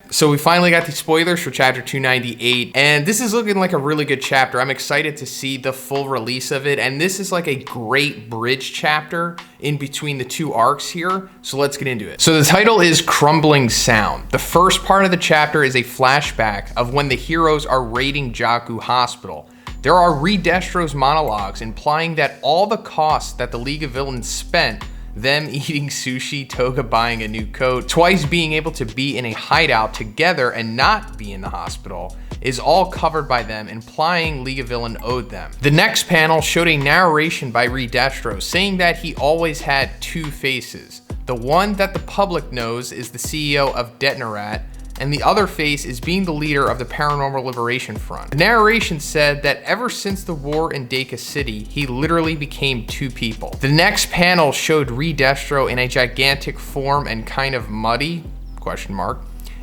So we finally got the spoilers for chapter 298, and this is looking like a really good chapter. I'm excited to see the full release of it, and this is like a great bridge chapter in between the two arcs here, so let's get into it. So the title is Crumbling Sound. The first part of the chapter is a flashback of when the heroes are raiding Jaku Hospital. There are Redestro's monologues implying that all the costs that the League of Villains spent, them eating sushi, Toga buying a new coat, twice being able to be in a hideout together and not be in the hospital, is all covered by them, implying League of Villains owed them. The next panel showed a narration by Redestro saying that he always had two faces. The one that the public knows is the CEO of Detnerat, and the other face is being the leader of the Paranormal Liberation Front. The narration said that ever since the war in Deka City, he literally became two people. The next panel showed Redestro in a gigantic form and kind of muddy,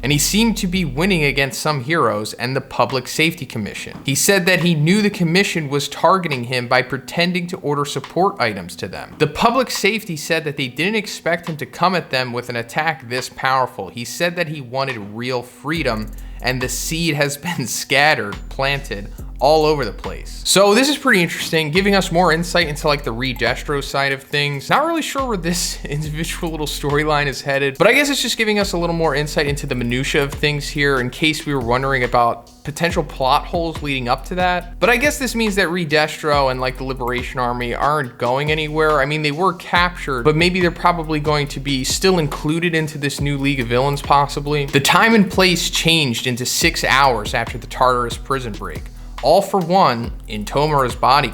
and he seemed to be winning against some heroes and the Public Safety Commission. He said that he knew the commission was targeting him by pretending to order support items to them. The Public Safety said that they didn't expect him to come at them with an attack this powerful. He said that he wanted real freedom, and the seed has been planted all over the place. So this is pretty interesting, giving us more insight into like the Redestro side of things. Not really sure where this individual little storyline is headed, but I guess it's just giving us a little more insight into the minutia of things here in case we were wondering about potential plot holes leading up to that. But I guess this means that Redestro and like the Liberation Army aren't going anywhere. I mean, they were captured, but maybe they're probably going to be still included into this new League of Villains possibly. The time and place changed into 6 hours after the Tartarus prison break. All for One, in Tomura's body,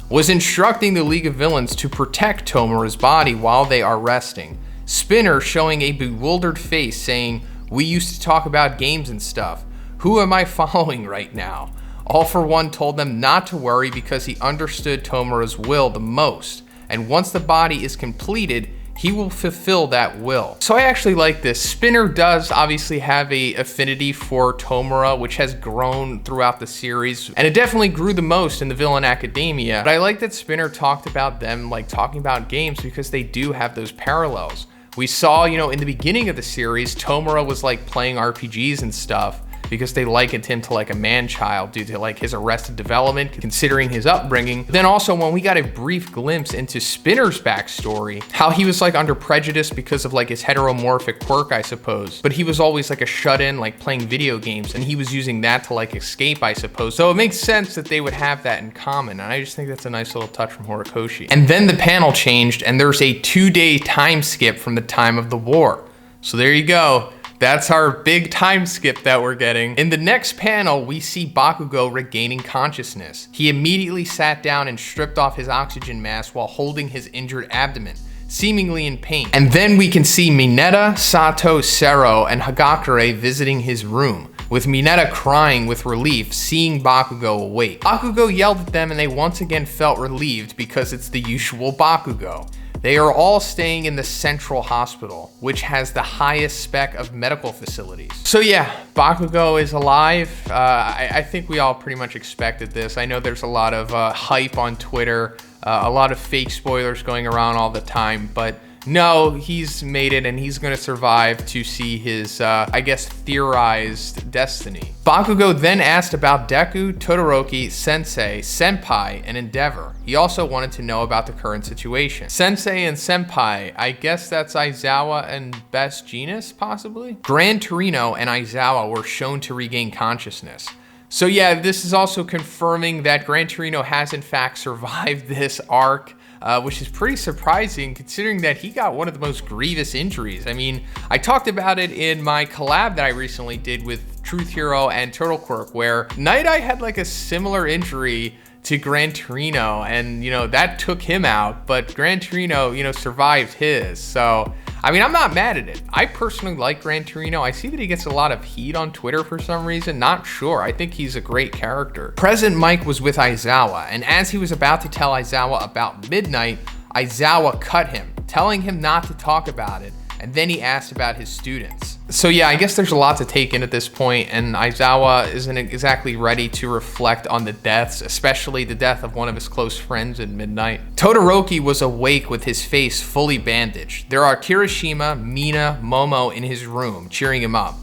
was instructing the League of Villains to protect Tomura's body while they are resting. Spinner showing a bewildered face saying, "We used to talk about games and stuff. Who am I following right now?" All for One told them not to worry because he understood Tomura's will the most, and once the body is completed, he will fulfill that will. So I actually like this. Spinner does obviously have a affinity for Tomura, which has grown throughout the series, and it definitely grew the most in the Villain Academia. But I like that Spinner talked about them like talking about games because they do have those parallels. We saw, in the beginning of the series, Tomura was like playing RPGs and stuff because they likened him to like a man-child due to like his arrested development, considering his upbringing. But then also when we got a brief glimpse into Spinner's backstory, how he was like under prejudice because of like his heteromorphic quirk, I suppose. But he was always like a shut-in, like playing video games, and he was using that to like escape, I suppose. So it makes sense that they would have that in common, and I just think that's a nice little touch from Horikoshi. And then the panel changed, and there's a 2-day time skip from the time of the war. So there you go. That's our big time skip that we're getting. In the next panel, we see Bakugo regaining consciousness. He immediately sat down and stripped off his oxygen mask while holding his injured abdomen, seemingly in pain. And then we can see Mineta, Sato, Sero, and Hagakure visiting his room, with Mineta crying with relief seeing Bakugo awake. Bakugo yelled at them and they once again felt relieved because it's the usual Bakugo. They are all staying in the Central Hospital, which has the highest spec of medical facilities. So yeah, Bakugo is alive. I think we all pretty much expected this. I know there's a lot of hype on Twitter, a lot of fake spoilers going around all the time, but no, he's made it and he's gonna survive to see his, I guess, theorized destiny. Bakugo then asked about Deku, Todoroki, Sensei, Senpai, and Endeavor. He also wanted to know about the current situation. Sensei and Senpai, I guess that's Aizawa and Best Genus, possibly? Gran Torino and Aizawa were shown to regain consciousness. So yeah, this is also confirming that Gran Torino has in fact survived this arc. Which is pretty surprising considering that he got one of the most grievous injuries. I mean, I talked about it in my collab that I recently did with Truth Hero and Turtle Quirk, where Night Eye had like a similar injury to Gran Torino, and that took him out, but Gran Torino, survived his. So I mean, I'm not mad at it. I personally like Gran Torino. I see that he gets a lot of heat on Twitter for some reason. Not sure. I think he's a great character. President Mike was with Aizawa, and as he was about to tell Aizawa about Midnight, Aizawa cut him, telling him not to talk about it, and then he asked about his students. So yeah, I guess there's a lot to take in at this point, and Aizawa isn't exactly ready to reflect on the deaths, especially the death of one of his close friends at Midnight. Todoroki was awake with his face fully bandaged. There are Kirishima, Mina, Momo in his room, cheering him up.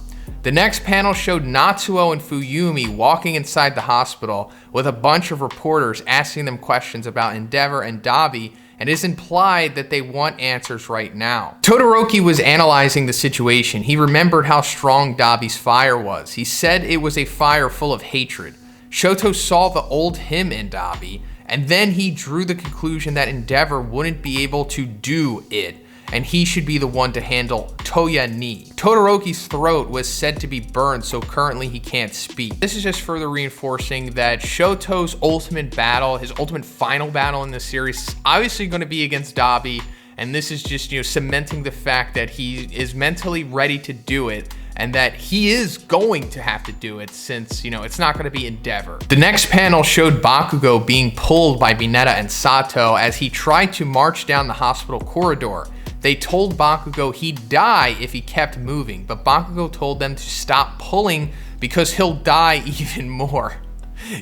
The next panel showed Natsuo and Fuyumi walking inside the hospital with a bunch of reporters asking them questions about Endeavor and Dabi, and it's implied that they want answers right now. Todoroki was analyzing the situation. He remembered how strong Dabi's fire was. He said it was a fire full of hatred. Shoto saw the old him in Dabi, and then he drew the conclusion that Endeavor wouldn't be able to do it, and he should be the one to handle Toya Ni. Todoroki's throat was said to be burned, so currently he can't speak. This is just further reinforcing that Shoto's ultimate battle, his ultimate final battle in this series, is obviously going to be against Dabi, and this is just, cementing the fact that he is mentally ready to do it, and that he is going to have to do it since, it's not going to be Endeavor. The next panel showed Bakugo being pulled by Mineta and Sato as he tried to march down the hospital corridor. They told Bakugo he'd die if he kept moving, but Bakugo told them to stop pulling because he'll die even more.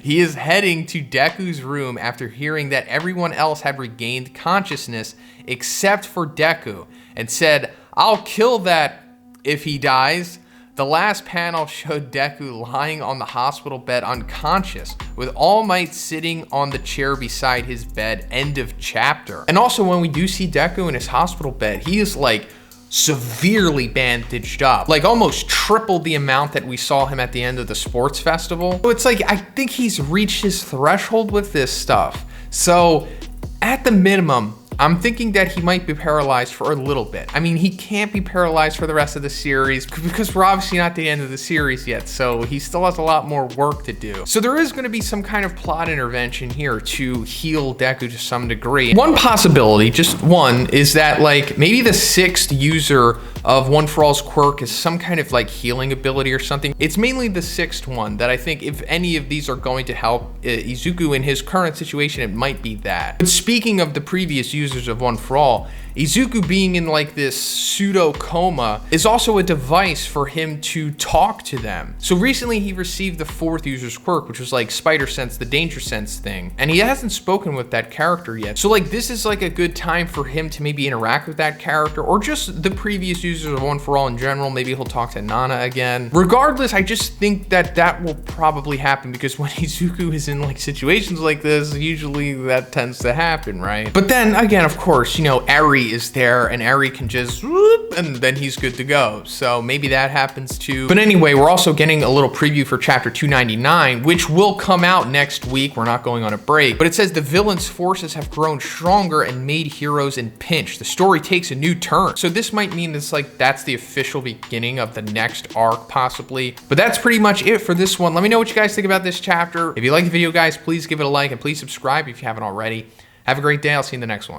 He is heading to Deku's room after hearing that everyone else had regained consciousness except for Deku, and said, "I'll kill that if he dies." The last panel showed Deku lying on the hospital bed unconscious, with All Might sitting on the chair beside his bed. End of chapter. And also, when we do see Deku in his hospital bed, he is like severely bandaged up, like almost triple the amount that we saw him at the end of the sports festival. So it's like, I think he's reached his threshold with this stuff. So at the minimum, I'm thinking that he might be paralyzed for a little bit. I mean, he can't be paralyzed for the rest of the series because we're obviously not at the end of the series yet, so he still has a lot more work to do. So there is going to be some kind of plot intervention here to heal Deku to some degree. One possibility, just one, is that like maybe the 6th user of One For All's quirk is some kind of like healing ability or something. It's mainly the 6th one that I think if any of these are going to help Izuku in his current situation, it might be that. But speaking of the previous users of One For All, Izuku being in like this pseudo coma is also a device for him to talk to them. So recently he received the 4th user's quirk, which was like Spider Sense, the Danger Sense thing, and he hasn't spoken with that character yet. So like this is like a good time for him to maybe interact with that character, or just the previous users of One For All in general. Maybe he'll talk to Nana again. Regardless, I just think that that will probably happen because when Izuku is in like situations like this, usually that tends to happen, right? But then again, of course, Eri is there and Eri can just whoop, and then he's good to go. So maybe that happens too. But anyway, we're also getting a little preview for chapter 299, which will come out next week. We're not going on a break, but it says the villain's forces have grown stronger and made heroes in pinch. The story takes a new turn. So this might mean it's like that's the official beginning of the next arc possibly. But that's pretty much it for this one. Let me know what you guys think about this chapter. If you like the video, guys, please give it a like and please subscribe if you haven't already. Have a great day. I'll see you in the next one.